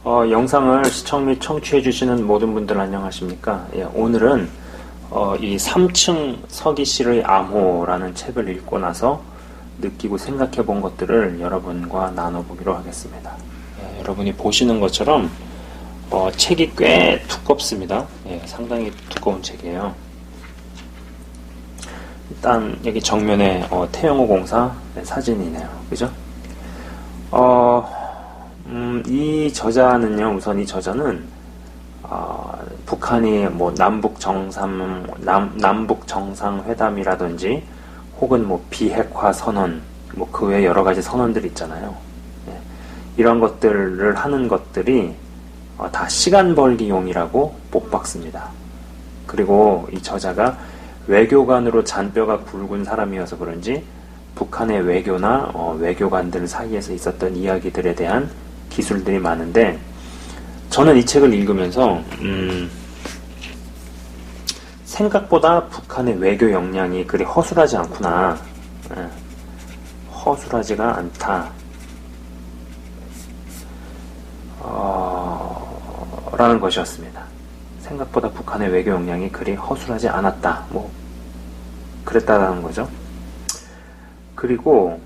영상을 시청 및 청취해주시는 모든 분들 안녕하십니까? 예, 오늘은 이 3층 서기실의 암호라는 책을 읽고 나서 느끼고 생각해 본 것들을 여러분과 나눠보기로 하겠습니다. 예, 여러분이 보시는 것처럼 책이 꽤 두껍습니다. 예, 상당히 두꺼운 책이에요. 일단 여기 정면에 태영호 공사 사진이네요. 그죠? 이 저자는요, 우선 이 저자는 북한이 뭐 남북 정상회담이라든지 혹은 뭐 비핵화 선언, 뭐 그 외 여러 가지 선언들이 있잖아요. 예. 이런 것들을 하는 것들이 다 시간 벌기용이라고 못 박습니다. 그리고 이 저자가 외교관으로 잔뼈가 굵은 사람이어서 그런지 북한의 외교나 외교관들 사이에서 있었던 이야기들에 대한 기술들이 많은데, 저는 이 책을 읽으면서 생각보다 북한의 외교 역량이 그리 허술하지 않구나, 허술하지가 않다 라는 것이었습니다. 생각보다 북한의 외교 역량이 그리 허술하지 않았다, 뭐 그랬다라는 거죠. 그리고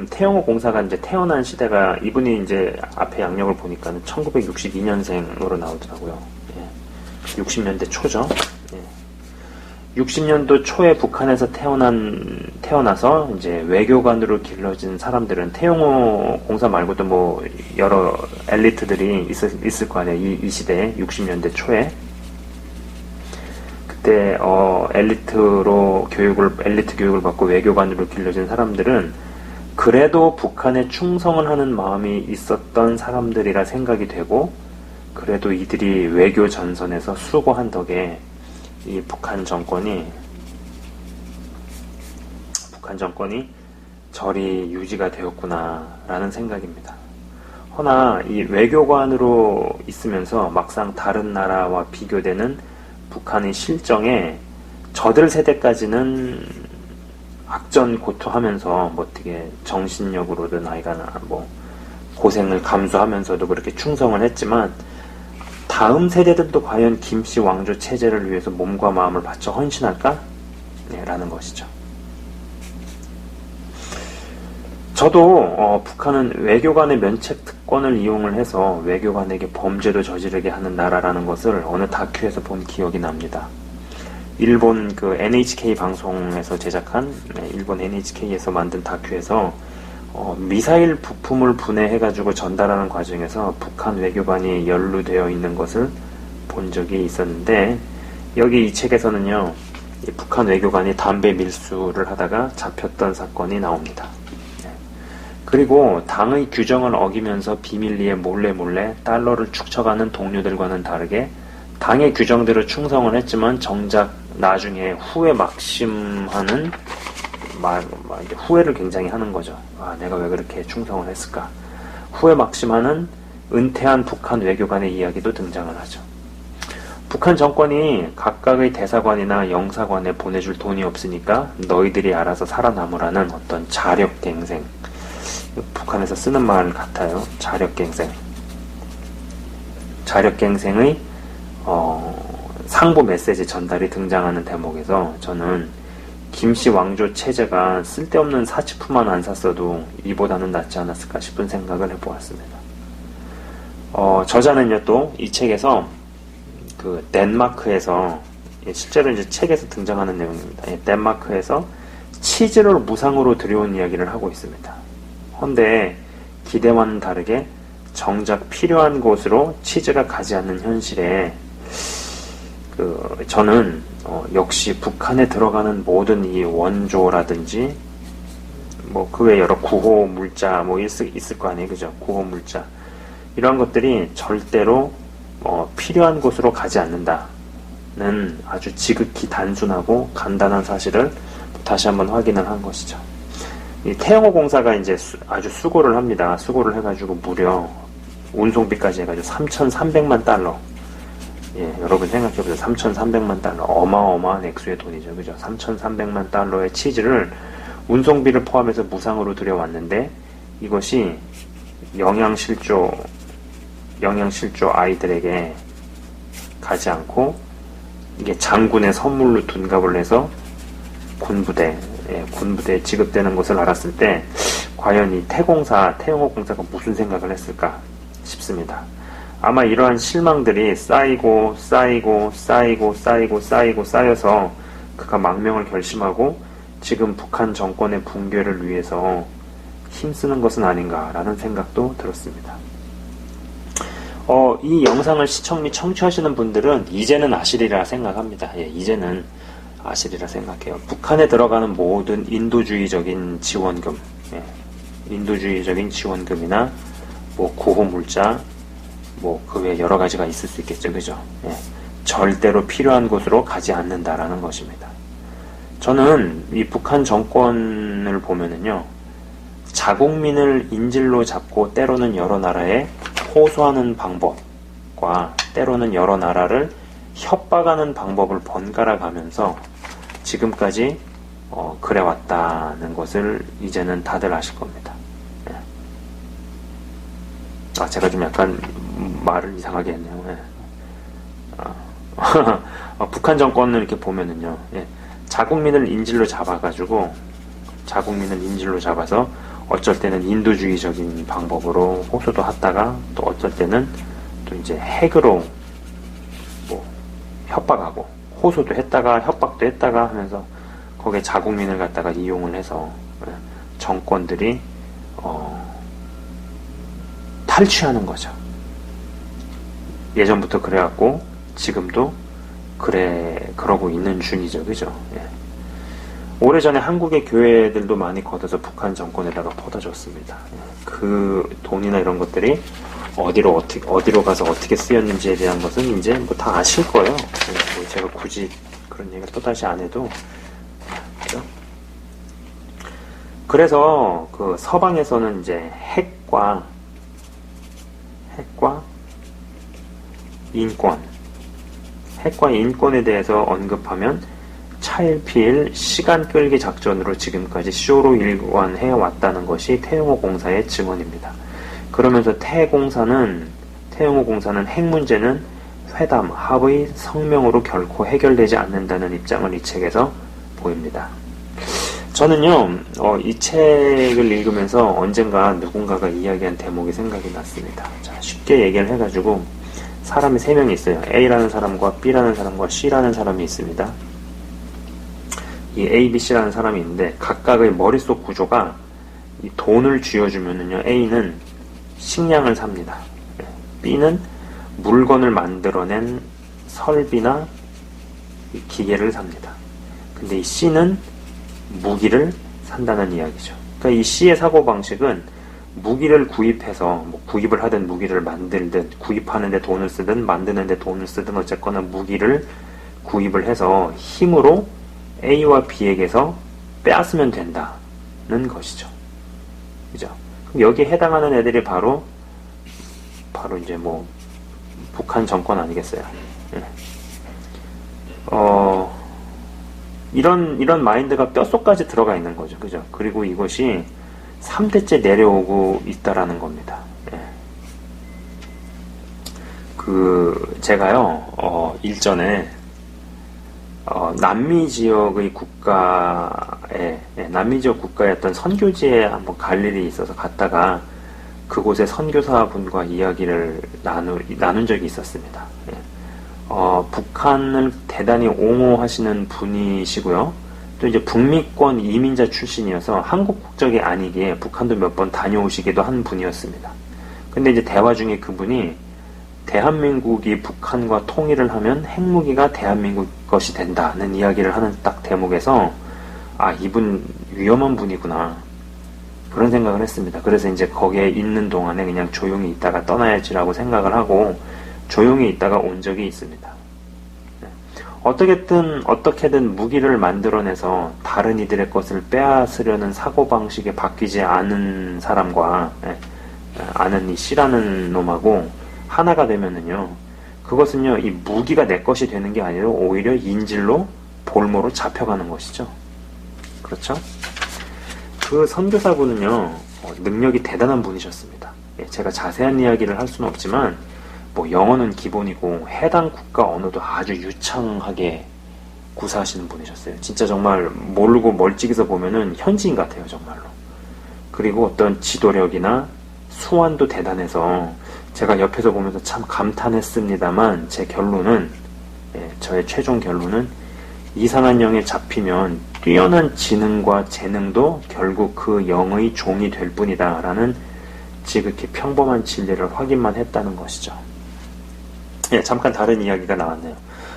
태영호 공사가 이제 태어난 시대가, 이분이 이제 앞에 양력을 보니까는 1962년생으로 나오더라고요. 예. 60년대 초죠. 예. 60년도 초에 북한에서 태어나서 이제 외교관으로 길러진 사람들은 태영호 공사 말고도 뭐 여러 엘리트들이 있을 거 아니에요. 이 시대에 60년대 초에. 그때 엘리트 교육을 받고 외교관으로 길러진 사람들은 그래도 북한에 충성을 하는 마음이 있었던 사람들이라 생각이 되고, 그래도 이들이 외교 전선에서 수고한 덕에 이 북한 정권이 저리 유지가 되었구나라는 생각입니다. 허나 이 외교관으로 있으면서 막상 다른 나라와 비교되는 북한의 실정에 저들 세대까지는 악전고투하면서 뭐 어떻게 정신력으로든 뭐 고생을 감수하면서도 그렇게 충성을 했지만, 다음 세대들도 과연 김씨 왕조 체제를 위해서 몸과 마음을 바쳐 헌신할까? 네, 라는 것이죠. 저도 북한은 외교관의 면책 특권을 이용을 해서 외교관에게 범죄도 저지르게 하는 나라라는 것을 어느 다큐에서 본 기억이 납니다. 일본 그 NHK 방송에서 제작한, 일본 NHK에서 만든 다큐에서 미사일 부품을 분해해가지고 전달하는 과정에서 북한 외교관이 연루되어 있는 것을 본 적이 있었는데, 여기 이 책에서는요, 이 북한 외교관이 담배 밀수를 하다가 잡혔던 사건이 나옵니다. 그리고 당의 규정을 어기면서 비밀리에 몰래 달러를 축적하는 동료들과는 다르게 당의 규정대로 충성을 했지만 정작 나중에 후회 막심하는 이제 후회를 굉장히 하는 거죠. 내가 왜 그렇게 충성을 했을까? 후회 막심하는 은퇴한 북한 외교관의 이야기도 등장을 하죠. 북한 정권이 각각의 대사관이나 영사관에 보내줄 돈이 없으니까 너희들이 알아서 살아남으라는 어떤 자력갱생, 북한에서 쓰는 말 같아요. 자력갱생의 상부 메시지 전달이 등장하는 대목에서 저는 김씨 왕조 체제가 쓸데없는 사치품만 안 샀어도 이보다는 낫지 않았을까 싶은 생각을 해보았습니다. 저자는요, 또 이 책에서 그 덴마크에서, 실제로 이제 책에서 등장하는 내용입니다. 덴마크에서 치즈를 무상으로 들여온 이야기를 하고 있습니다. 헌데 기대와는 다르게 정작 필요한 곳으로 치즈가 가지 않는 현실에 저는 역시 북한에 들어가는 모든 이 원조라든지 뭐 그 외 여러 구호 물자 뭐 있을 거 아니에요, 그죠? 구호 물자 이런 것들이 절대로 필요한 곳으로 가지 않는다는 아주 지극히 단순하고 간단한 사실을 다시 한번 확인을 한 것이죠. 이 태영호 공사가 이제 아주 수고를 합니다. 수고를 해가지고 무려 운송비까지 해가지고 3,300만 달러. 예, 여러분 생각해보세요. 3,300만 달러. 어마어마한 액수의 돈이죠. 그죠? 3,300만 달러의 치즈를 운송비를 포함해서 무상으로 들여왔는데, 이것이 영양실조 영양실조 아이들에게 가지 않고 이게 장군의 선물로 둔갑을 해서 군부대에 지급되는 것을 알았을 때 과연 이 태영호 공사가 무슨 생각을 했을까 싶습니다. 아마 이러한 실망들이 쌓여서 그가 망명을 결심하고 지금 북한 정권의 붕괴를 위해서 힘쓰는 것은 아닌가라는 생각도 들었습니다. 이 영상을 시청 및 청취하시는 분들은 이제는 아시리라 생각합니다. 이제는 아시리라 생각해요. 북한에 들어가는 모든 인도주의적인 지원금, 인도주의적인 지원금이나 뭐 구호물자, 뭐 그 외에 여러 가지가 있을 수 있겠죠, 그죠? 절대로 필요한 곳으로 가지 않는다라는 것입니다. 저는 이 북한 정권을 보면은요, 자국민을 인질로 잡고 때로는 여러 나라에 호소하는 방법과 때로는 여러 나라를 협박하는 방법을 번갈아 가면서 지금까지 그래왔다는 것을 이제는 다들 아실 겁니다. 제가 좀 약간 말을 이상하게 했네요. 북한 정권을 이렇게 보면은요, 자국민을 인질로 잡아서 어쩔 때는 인도주의적인 방법으로 호소도 하다가 또 어쩔 때는 또 이제 핵으로 뭐 협박하고 호소도 했다가 협박도 했다가 하면서 거기에 자국민을 갖다가 이용을 해서 정권들이 탈취하는 거죠. 예전부터 그래왔고 지금도 그러고 있는 중이죠, 그죠? 오래전에 한국의 교회들도 많이 걷어서 북한 정권에다가 퍼다줬습니다. 그 돈이나 이런 것들이 어디로 가서 어떻게 쓰였는지에 대한 것은 이제 뭐 다 아실 거예요. 뭐 제가 굳이 그런 얘기를 또다시 안 해도. 그죠? 그래서 그 서방에서는 이제 핵과 인권에 대해서 언급하면 차일피일 시간 끌기 작전으로 지금까지 쇼로 일관해 왔다는 것이 태영호 공사의 증언입니다. 그러면서 태영호 공사는 핵 문제는 회담, 합의, 성명으로 결코 해결되지 않는다는 입장을 이 책에서 보입니다. 저는요, 이 책을 읽으면서 언젠가 누군가가 이야기한 대목이 생각이 났습니다. 자, 쉽게 얘기를 해가지고 사람이 3명이 있어요. A라는 사람과 B라는 사람과 C라는 사람이 있습니다. 이 A, B, C라는 사람이 있는데 각각의 머릿속 구조가 이 돈을 쥐어주면은요, A는 식량을 삽니다. B는 물건을 만들어낸 설비나 기계를 삽니다. 근데 이 C는 무기를 산다는 이야기죠. 그러니까 이 C의 사고방식은 무기를 구입해서 뭐 구입을 하든 무기를 만들든 구입하는데 돈을 쓰든 만드는데 돈을 쓰든 어쨌거나 무기를 구입을 해서 힘으로 A와 B에게서 빼앗으면 된다는 것이죠. 그죠? 그럼 여기에 해당하는 애들이 바로 이제 뭐 북한 정권 아니겠어요? 이런 마인드가 뼛속까지 들어가 있는 거죠. 그죠? 그리고 이것이 3대째 내려오고 있다라는 겁니다. 제가요, 일전에, 남미 지역의 남미 지역 국가의 어떤 선교지에 한번 갈 일이 있어서 갔다가 그곳의 선교사분과 이야기를 나눈 적이 있었습니다. 북한을 대단히 옹호하시는 분이시고요. 또 이제 북미권 이민자 출신이어서 한국 국적이 아니기에 북한도 몇 번 다녀오시기도 한 분이었습니다. 근데 이제 대화 중에 그분이 대한민국이 북한과 통일을 하면 핵무기가 대한민국 것이 된다는 이야기를 하는 딱 대목에서 이분 위험한 분이구나 그런 생각을 했습니다. 그래서 이제 거기에 있는 동안에 그냥 조용히 있다가 떠나야지라고 생각을 하고 조용히 있다가 온 적이 있습니다. 어떻게든 무기를 만들어내서 다른 이들의 것을 빼앗으려는 사고방식에 바뀌지 않은 사람과 아는 이 C라는 놈하고 하나가 되면은요, 그것은요, 이 무기가 내 것이 되는 게 아니라 오히려 인질로 볼모로 잡혀가는 것이죠. 그렇죠? 그 선교사분은요, 능력이 대단한 분이셨습니다. 제가 자세한 이야기를 할 수는 없지만 뭐 영어는 기본이고 해당 국가 언어도 아주 유창하게 구사하시는 분이셨어요. 진짜 정말 모르고 멀찍이서 보면은 현지인 같아요, 정말로. 그리고 어떤 지도력이나 수완도 대단해서 제가 옆에서 보면서 참 감탄했습니다만 제 결론은, 저의 최종 결론은 이상한 영에 잡히면 뛰어난 지능과 재능도 결국 그 영의 종이 될 뿐이다 라는 지극히 평범한 진리를 확인만 했다는 것이죠. 잠깐 다른 이야기가 나왔네요.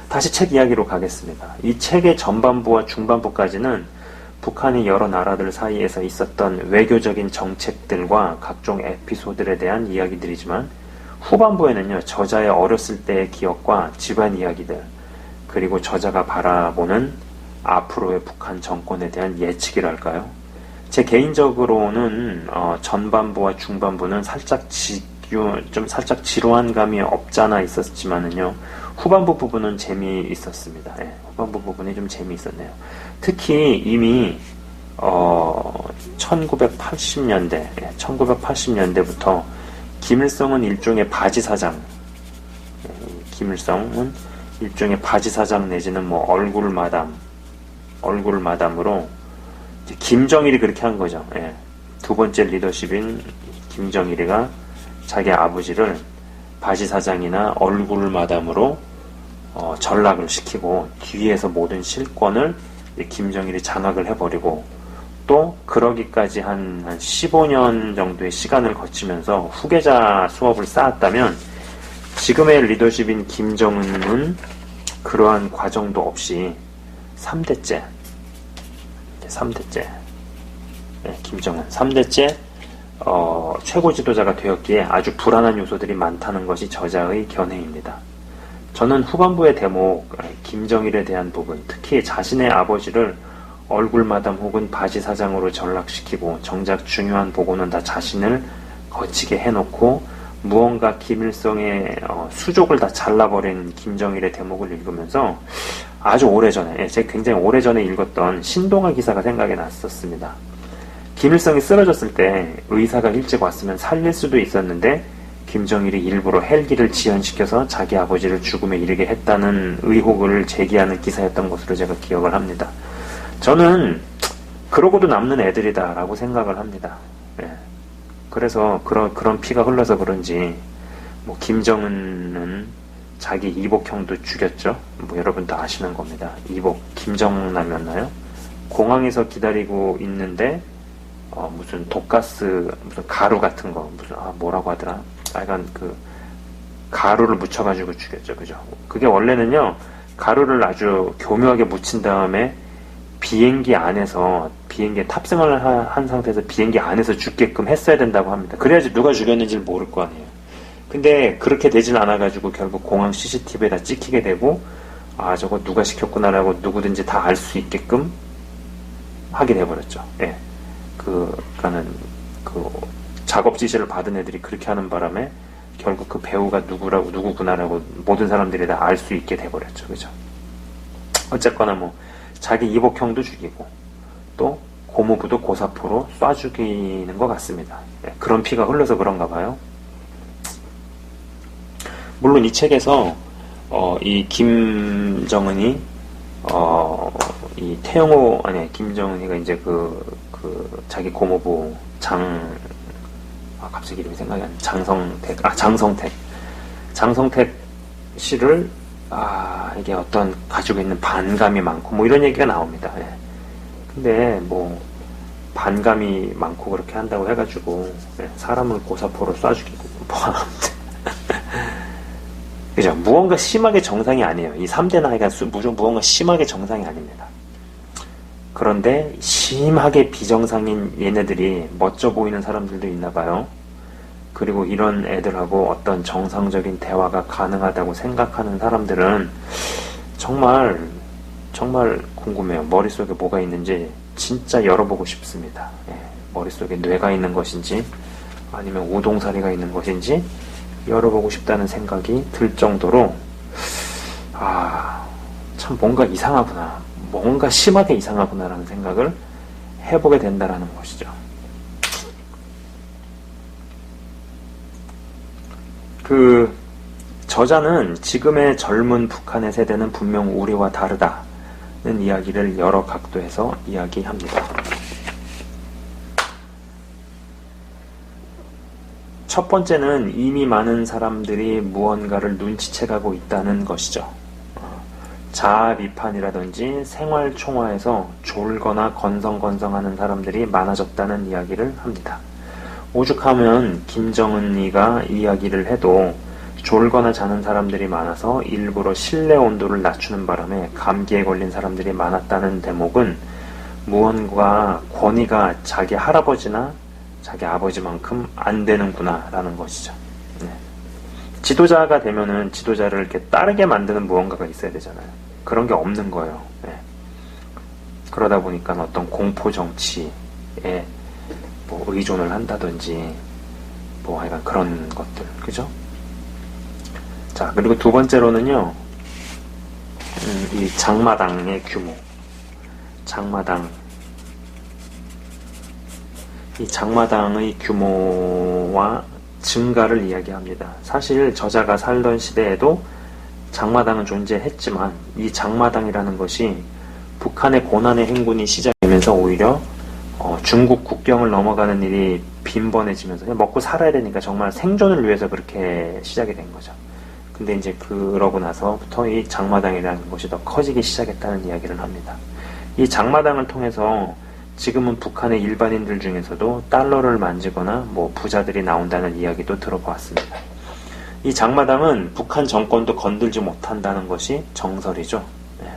다시 책 이야기로 가겠습니다. 이 책의 전반부와 중반부까지는 북한이 여러 나라들 사이에서 있었던 외교적인 정책들과 각종 에피소드에 대한 이야기들이지만 후반부에는요, 저자의 어렸을 때의 기억과 집안 이야기들, 그리고 저자가 바라보는 앞으로의 북한 정권에 대한 예측이랄까요? 제 개인적으로는 전반부와 중반부는 살짝 지루한 감이 없잖아 있었지만은요, 후반부 부분은 재미있었습니다. 후반부 부분이 좀 재미있었네요. 특히 이미 1980년대부터 김일성은 일종의 바지사장, 김일성은 일종의 바지사장 내지는 뭐 얼굴마담으로 김정일이 그렇게 한 거죠. 두 번째 리더십인 김정일이가 자기 아버지를 바지사장이나 얼굴마담으로 전락을 시키고 뒤에서 모든 실권을 김정일이 장악을 해버리고, 또 그러기까지 한 15년 정도의 시간을 거치면서 후계자 수업을 쌓았다면 지금의 리더십인 김정은은 그러한 과정도 없이 3대째 김정은 3대째 최고 지도자가 되었기에 아주 불안한 요소들이 많다는 것이 저자의 견해입니다. 저는 후반부의 대목, 김정일에 대한 부분, 특히 자신의 아버지를 얼굴마담 혹은 바지사장으로 전락시키고 정작 중요한 보고는 다 자신을 거치게 해놓고 무언가 김일성의 수족을 다 잘라버린 김정일의 대목을 읽으면서 아주 오래전에, 제가 굉장히 오래전에 읽었던 신동아 기사가 생각이 났었습니다. 김일성이 쓰러졌을 때 의사가 일찍 왔으면 살릴 수도 있었는데 김정일이 일부러 헬기를 지연시켜서 자기 아버지를 죽음에 이르게 했다는 의혹을 제기하는 기사였던 것으로 제가 기억을 합니다. 저는 그러고도 남는 애들이다 라고 생각을 합니다. 그래서 그런 피가 흘러서 그런지 뭐 김정은은 자기 이복형도 죽였죠. 뭐 여러분 다 아시는 겁니다. 이복 김정남이었나요? 공항에서 기다리고 있는데 무슨 독가스 무슨 가루 같은 거 무슨 뭐라고 하더라? 약간 그 가루를 묻혀가지고 죽였죠. 그죠? 그게 원래는요, 가루를 아주 교묘하게 묻힌 다음에 비행기에 탑승을 한 상태에서 비행기 안에서 죽게끔 했어야 된다고 합니다. 그래야지 누가 죽였는지를 모를 거 아니에요. 근데 그렇게 되진 않아가지고 결국 공항 CCTV에 다 찍히게 되고, 저거 누가 시켰구나라고 누구든지 다 알 수 있게끔 하게 돼버렸죠. 그러니까는 작업 지시를 받은 애들이 그렇게 하는 바람에 결국 그 배우가 누구구나라고 모든 사람들이 다 알 수 있게 돼버렸죠. 그죠? 어쨌거나 뭐 자기 이복형도 죽이고 또 고모부도 고사포로 쏴 죽이는 것 같습니다. 그런 피가 흘러서 그런가 봐요. 물론 이 책에서 이 김정은이 김정은이가 이제 자기 고모부 갑자기 이름이 생각이 안 나. 장성택 씨를 이게 어떤 가지고 있는 반감이 많고 뭐 이런 얘기가 나옵니다. 근데 뭐 반감이 많고 그렇게 한다고 해가지고 사람을 고사포로 쏴 죽이고 뭐 그죠? 무언가 심하게 정상이 아니에요. 이 3대 나이가 무언가 심하게 정상이 아닙니다. 그런데 심하게 비정상인 얘네들이 멋져 보이는 사람들도 있나 봐요. 그리고 이런 애들하고 어떤 정상적인 대화가 가능하다고 생각하는 사람들은 정말 궁금해요. 머릿속에 뭐가 있는지 진짜 열어보고 싶습니다. 머릿속에 뇌가 있는 것인지 아니면 우동사리가 있는 것인지 열어보고 싶다는 생각이 들 정도로 참 뭔가 이상하구나, 뭔가 심하게 이상하구나라는 생각을 해보게 된다라는 것이죠. 그 저자는 지금의 젊은 북한의 세대는 분명 우리와 다르다는 이야기를 여러 각도에서 이야기합니다. 첫 번째는 이미 많은 사람들이 무언가를 눈치채가고 있다는 것이죠. 자아 비판이라든지 생활 총화에서 졸거나 건성건성하는 사람들이 많아졌다는 이야기를 합니다. 오죽하면 김정은이가 이야기를 해도 졸거나 자는 사람들이 많아서 일부러 실내 온도를 낮추는 바람에 감기에 걸린 사람들이 많았다는 대목은 무언가 권위가 자기 할아버지나 자기 아버지만큼 안 되는구나 라는 것이죠. 네. 지도자가 되면은 지도자를 이렇게 따르게 만드는 무언가가 있어야 되잖아요. 그런 게 없는 거예요. 네. 그러다 보니까 어떤 공포 정치에 뭐 의존을 한다든지 뭐 하여간 그런 것들, 그죠? 자, 그리고 두 번째로는요, 이 장마당의 규모. 이 장마당의 규모와 증가를 이야기합니다. 사실 저자가 살던 시대에도 장마당은 존재했지만 이 장마당이라는 것이 북한의 고난의 행군이 시작되면서 오히려 중국 국경을 넘어가는 일이 빈번해지면서 먹고 살아야 되니까 정말 생존을 위해서 그렇게 시작이 된 거죠. 근데 이제 그러고 나서부터 이 장마당이라는 것이 더 커지기 시작했다는 이야기를 합니다. 이 장마당을 통해서 지금은 북한의 일반인들 중에서도 달러를 만지거나 뭐 부자들이 나온다는 이야기도 들어보았습니다. 이 장마당은 북한 정권도 건들지 못한다는 것이 정설이죠. 네.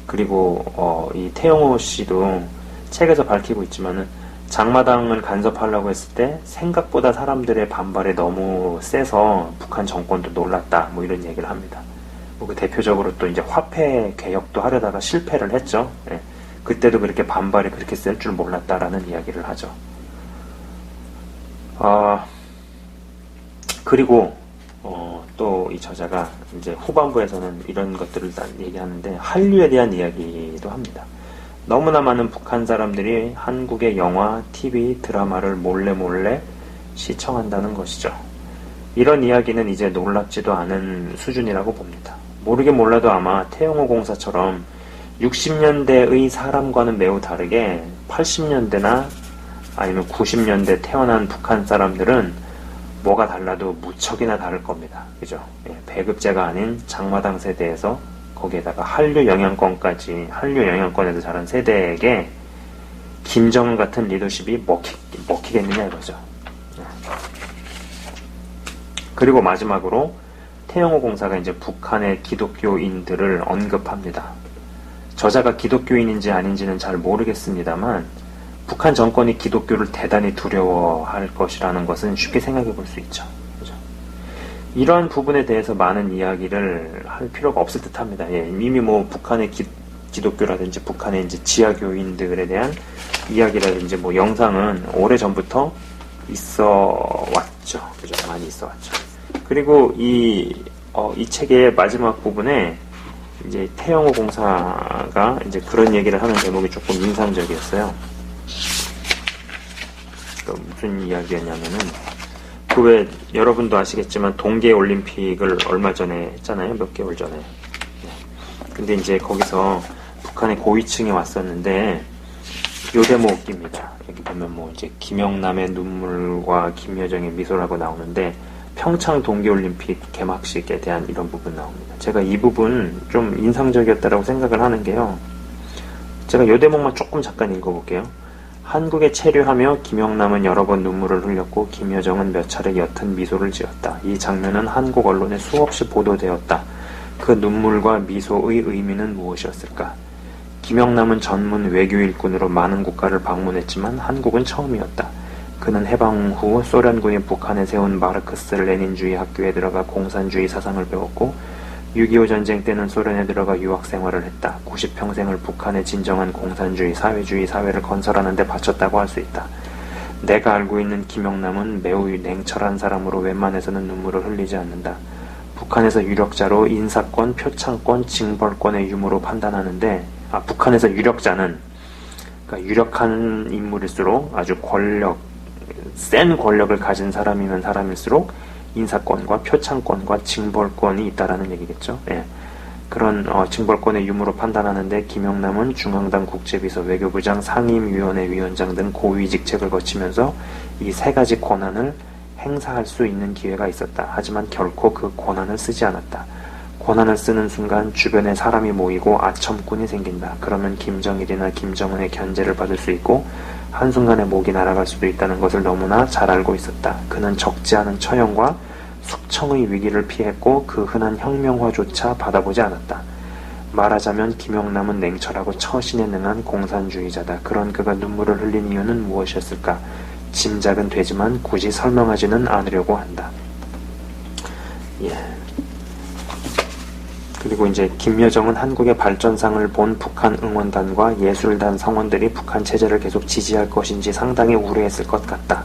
그리고 이 태영호 씨도 책에서 밝히고 있지만은 장마당을 간섭하려고 했을 때 생각보다 사람들의 반발이 너무 세서 북한 정권도 놀랐다, 뭐 이런 얘기를 합니다. 뭐 그 대표적으로 또 이제 화폐 개혁도 하려다가 실패를 했죠. 네. 그때도 그렇게 반발이 그렇게 셀 줄 몰랐다라는 이야기를 하죠. 그리고 또 이 저자가 이제 후반부에서는 이런 것들을 다 얘기하는데 한류에 대한 이야기도 합니다. 너무나 많은 북한 사람들이 한국의 영화, TV, 드라마를 몰래 시청한다는 것이죠. 이런 이야기는 이제 놀랍지도 않은 수준이라고 봅니다. 모르긴 몰라도 아마 태영호 공사처럼 60년대의 사람과는 매우 다르게 80년대나 아니면 90년대 태어난 북한 사람들은 뭐가 달라도 무척이나 다를 겁니다. 그죠? 예, 배급제가 아닌 장마당 세대에서 거기에다가 한류 영향권에서 자란 세대에게 김정은 같은 리더십이 먹히겠느냐 이거죠. 예. 그리고 마지막으로 태영호 공사가 이제 북한의 기독교인들을 언급합니다. 저자가 기독교인인지 아닌지는 잘 모르겠습니다만 북한 정권이 기독교를 대단히 두려워할 것이라는 것은 쉽게 생각해 볼 수 있죠. 그죠? 이러한 부분에 대해서 많은 이야기를 할 필요가 없을 듯 합니다. 예, 이미 뭐 북한의 기독교라든지 북한의 이제 지하교인들에 대한 이야기라든지 뭐 영상은 오래전부터 있어 왔죠. 그죠? 많이 있어 왔죠. 그리고 이 책의 마지막 부분에 이제 태영호 공사가 이제 그런 얘기를 하는 대목이 조금 인상적이었어요. 무슨 이야기였냐면은 그 왜 여러분도 아시겠지만 동계올림픽을 얼마 전에 했잖아요. 몇 개월 전에. 근데 이제 거기서 북한의 고위층이 왔었는데 요 대목입니다. 여기 보면 뭐 이제 김영남의 눈물과 김여정의 미소라고 나오는데 평창 동계올림픽 개막식에 대한 이런 부분 나옵니다. 제가 이 부분 좀 인상적이었다라고 생각을 하는 게요. 제가 요 대목만 조금 잠깐 읽어볼게요. 한국에 체류하며 김영남은 여러 번 눈물을 흘렸고 김여정은 몇 차례 옅은 미소를 지었다. 이 장면은 한국 언론에 수없이 보도되었다. 그 눈물과 미소의 의미는 무엇이었을까? 김영남은 전문 외교 일꾼으로 많은 국가를 방문했지만 한국은 처음이었다. 그는 해방 후 소련군이 북한에 세운 마르크스 레닌주의 학교에 들어가 공산주의 사상을 배웠고 6.25 전쟁 때는 소련에 들어가 유학 생활을 했다. 90평생을 북한의 진정한 공산주의, 사회주의 사회를 건설하는 데 바쳤다고 할 수 있다. 내가 알고 있는 김영남은 매우 냉철한 사람으로 웬만해서는 눈물을 흘리지 않는다. 북한에서 유력자로 인사권, 표창권, 징벌권의 유무로 판단하는데 북한에서 유력자는 그러니까 유력한 인물일수록 아주 센 권력을 가진 사람이면 사람일수록 인사권과 표창권과 징벌권이 있다라는 얘기겠죠. 예. 그런 징벌권의 유무로 판단하는데 김영남은 중앙당 국제비서 외교부장 상임위원회 위원장 등 고위 직책을 거치면서 이 세 가지 권한을 행사할 수 있는 기회가 있었다. 하지만 결코 그 권한을 쓰지 않았다. 권한을 쓰는 순간 주변에 사람이 모이고 아첨꾼이 생긴다. 그러면 김정일이나 김정은의 견제를 받을 수 있고 한순간에 목이 날아갈 수도 있다는 것을 너무나 잘 알고 있었다. 그는 적지 않은 처형과 숙청의 위기를 피했고 그 흔한 혁명화조차 받아보지 않았다. 말하자면 김영남은 냉철하고 처신에 능한 공산주의자다. 그런 그가 눈물을 흘린 이유는 무엇이었을까? 짐작은 되지만 굳이 설명하지는 않으려고 한다. 예. 그리고 이제 김여정은 한국의 발전상을 본 북한 응원단과 예술단 성원들이 북한 체제를 계속 지지할 것인지 상당히 우려했을 것 같다.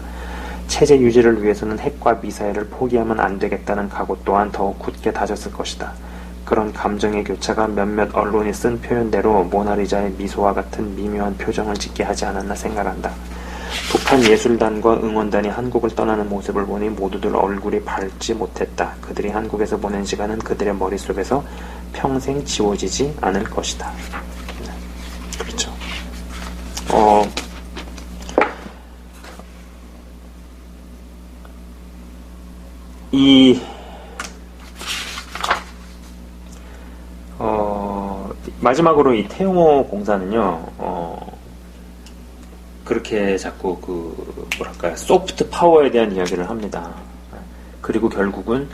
체제 유지를 위해서는 핵과 미사일을 포기하면 안 되겠다는 각오 또한 더욱 굳게 다졌을 것이다. 그런 감정의 교차가 몇몇 언론이 쓴 표현대로 모나리자의 미소와 같은 미묘한 표정을 짓게 하지 않았나 생각한다. 북한 예술단과 응원단이 한국을 떠나는 모습을 보니 모두들 얼굴이 밝지 못했다. 그들이 한국에서 보낸 시간은 그들의 머릿속에서 평생 지워지지 않을 것이다. 그렇죠. 마지막으로 이 태용호 공사는요, 그렇게 자꾸 뭐랄까요, 소프트 파워에 대한 이야기를 합니다. 그리고 결국은,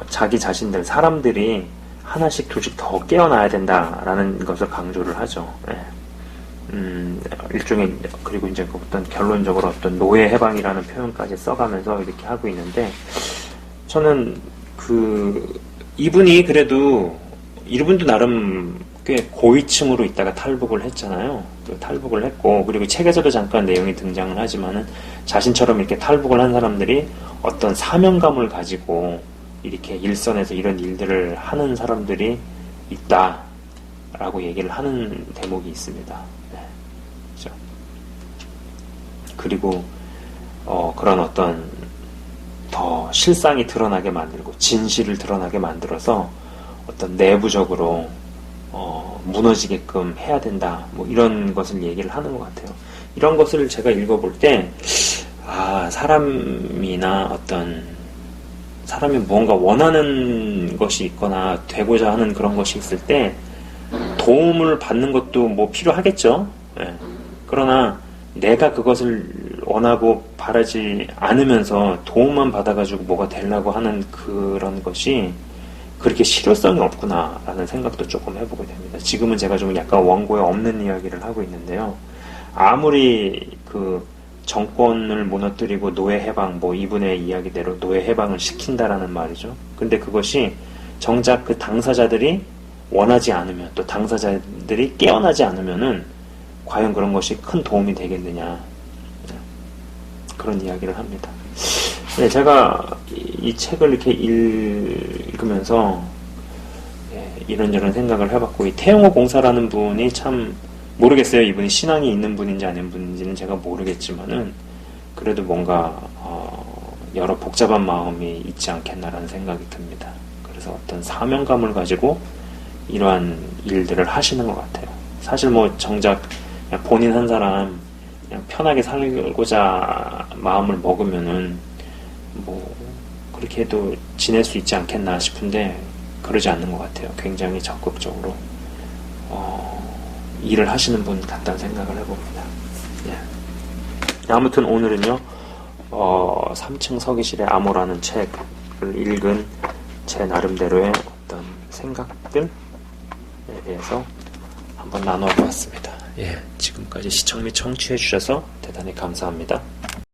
자기 자신들, 사람들이 하나씩 둘씩 더 깨어나야 된다라는 것을 강조를 하죠. 일종의, 그리고 이제 어떤 결론적으로 어떤 노예 해방이라는 표현까지 써가면서 이렇게 하고 있는데, 저는 이분도 나름 꽤 고위층으로 있다가 탈북을 했잖아요. 탈북을 했고, 그리고 책에서도 잠깐 내용이 등장을 하지만은 자신처럼 이렇게 탈북을 한 사람들이 어떤 사명감을 가지고 이렇게 일선에서 이런 일들을 하는 사람들이 있다라고 얘기를 하는 대목이 있습니다. 네. 그렇죠? 그리고 그런 어떤 더 실상이 드러나게 만들고 진실을 드러나게 만들어서 어떤 내부적으로 무너지게끔 해야 된다. 뭐 이런 것을 얘기를 하는 것 같아요. 이런 것을 제가 읽어볼 때 사람이나 어떤 사람이 무언가 원하는 것이 있거나 되고자 하는 그런 것이 있을 때 도움을 받는 것도 뭐 필요하겠죠. 예. 그러나 내가 그것을 원하고 바라지 않으면서 도움만 받아가지고 뭐가 되려고 하는 그런 것이 그렇게 실효성이 없구나라는 생각도 조금 해보게 됩니다. 지금은 제가 좀 약간 원고에 없는 이야기를 하고 있는데요. 아무리 정권을 무너뜨리고 노예 해방, 뭐 이분의 이야기대로 노예 해방을 시킨다라는 말이죠. 근데 그것이 정작 그 당사자들이 원하지 않으면, 또 당사자들이 깨어나지 않으면은 과연 그런 것이 큰 도움이 되겠느냐, 그런 이야기를 합니다. 네, 제가 이 책을 이렇게 읽으면서 이런저런 생각을 해봤고, 이 태용호 공사라는 분이 참 모르겠어요. 이분이 신앙이 있는 분인지 아닌 분인지는 제가 모르겠지만은 그래도 뭔가 여러 복잡한 마음이 있지 않겠나라는 생각이 듭니다. 그래서 어떤 사명감을 가지고 이러한 일들을 하시는 것 같아요. 사실 뭐 정작 그냥 본인 한 사람 그냥 편하게 살고자 마음을 먹으면은 뭐 그렇게 해도 지낼 수 있지 않겠나 싶은데 그러지 않는 것 같아요. 굉장히 적극적으로 일을 하시는 분 같다는 생각을 해봅니다. 예. 아무튼 오늘은요 3층 서기실의 암호라는 책을 읽은 제 나름대로의 어떤 생각들에 대해서 한번 나눠보았습니다. 예, 지금까지 시청 및 청취해 주셔서 대단히 감사합니다.